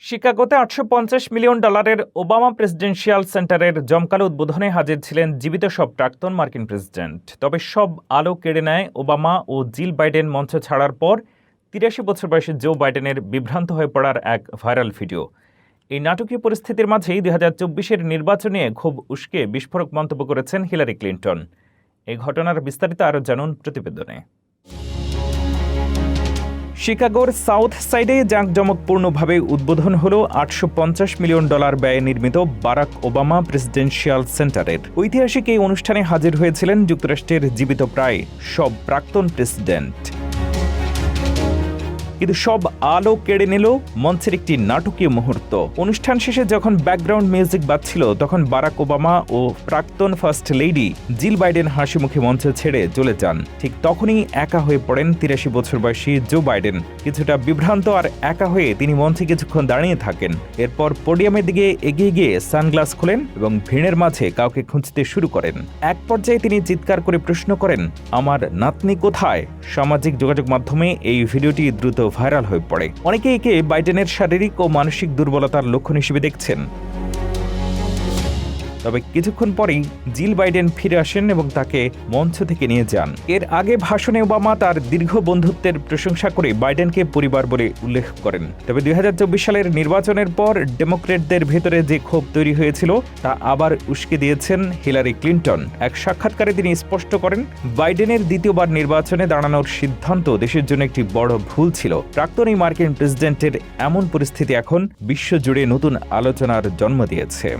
শিকাগোতে $850 million Obama presidential সেন্টারের জমকালো উদ্বোধনে হাজির ছিলেন জীবিত সব প্রাক্তন মার্কিন প্রেসিডেন্ট। তবে সব আলো কেড়ে নেয় ওবামা ও জিল বাইডেন মঞ্চ ছাড়ার পর ৮৩ বছর বয়সী জো বাইডেনের বিভ্রান্ত হয়ে পড়ার এক ভাইরাল ভিডিও। এই নাটকীয় পরিস্থিতির মাঝেই ২০২৪-এর নির্বাচন নিয়ে খুব উস্কে বিস্ফোরক মন্তব্য করেছেন হিলারি ক্লিন্টন। এই ঘটনার বিস্তারিত আরও জানুন প্রতিবেদনে। শিকাগোর সাউথ সাইডে জাঁকজমকপূর্ণভাবে উদ্বোধন হল $850 মিলিয়ন ব্যয়ে নির্মিত বারাক ওবামা প্রেসিডেন্সিয়াল সেন্টারের। ঐতিহাসিক এই অনুষ্ঠানে হাজির হয়েছিলেন যুক্তরাষ্ট্রের জীবিত প্রায় সব প্রাক্তন প্রেসিডেন্ট। কিন্তু সব আলো কেড়ে নিল মঞ্চের একটি নাটকীয় মুহূর্ত। অনুষ্ঠান শেষে যখন ব্যাকগ্রাউন্ড মিউজিক বাজছিল, তখন বারাক ওবামা ও প্রাক্তন ফার্স্ট লেডি জিল বাইডেন হাসি মুখে মঞ্চ ছেড়ে চলে যান। ঠিক তখনই একা হয়ে পড়েন ৮৩ বছর বয়সী জো বাইডেন। কিছুটা বিভ্রান্ত আর একা হয়ে তিনি মঞ্চে কিছুক্ষণ দাঁড়িয়ে থাকেন। এরপর পোডিয়ামের দিকে এগিয়ে গিয়ে সানগ্লাস খোলেন এবং ভিড়ের মাঝে কাউকে খুঁজতে শুরু করেন। এক পর্যায়ে তিনি চিৎকার করে প্রশ্ন করেন, আমার নাতনি কোথায়? সামাজিক যোগাযোগ মাধ্যমে এই ভিডিওটি দ্রুত ভাইরাল হয়ে পড়ে। অনেকে একে বাইডেনের শারীরিক ও মানসিক দুর্বলতার লক্ষণ হিসেবে দেখছেন। তবে কিছুক্ষণ পরেই জিল বাইডেন ফিরে আসেন এবং তাকে মঞ্চ থেকে নিয়ে যান। এর আগে ভাষণে ওবামা তার দীর্ঘ বন্ধুত্বের প্রশংসা করে বাইডেনকে পরিবার বলে উল্লেখ করেন। তবে ২০২৪ সালের নির্বাচনের পর ডেমোক্রেটদের ভেতরে যে ক্ষোভ তৈরি হয়েছিল তা আবার উস্কে দিয়েছেন হিলারি ক্লিন্টন। এক সাক্ষাৎকারে তিনি স্পষ্ট করেন, বাইডেনের দ্বিতীয়বার নির্বাচনে দাঁড়ানোর সিদ্ধান্ত দেশের জন্য একটি বড় ভুল ছিল। প্রাক্তন এই মার্কিন প্রেসিডেন্টের এমন পরিস্থিতি এখন বিশ্বজুড়ে নতুন আলোচনার জন্ম দিয়েছে।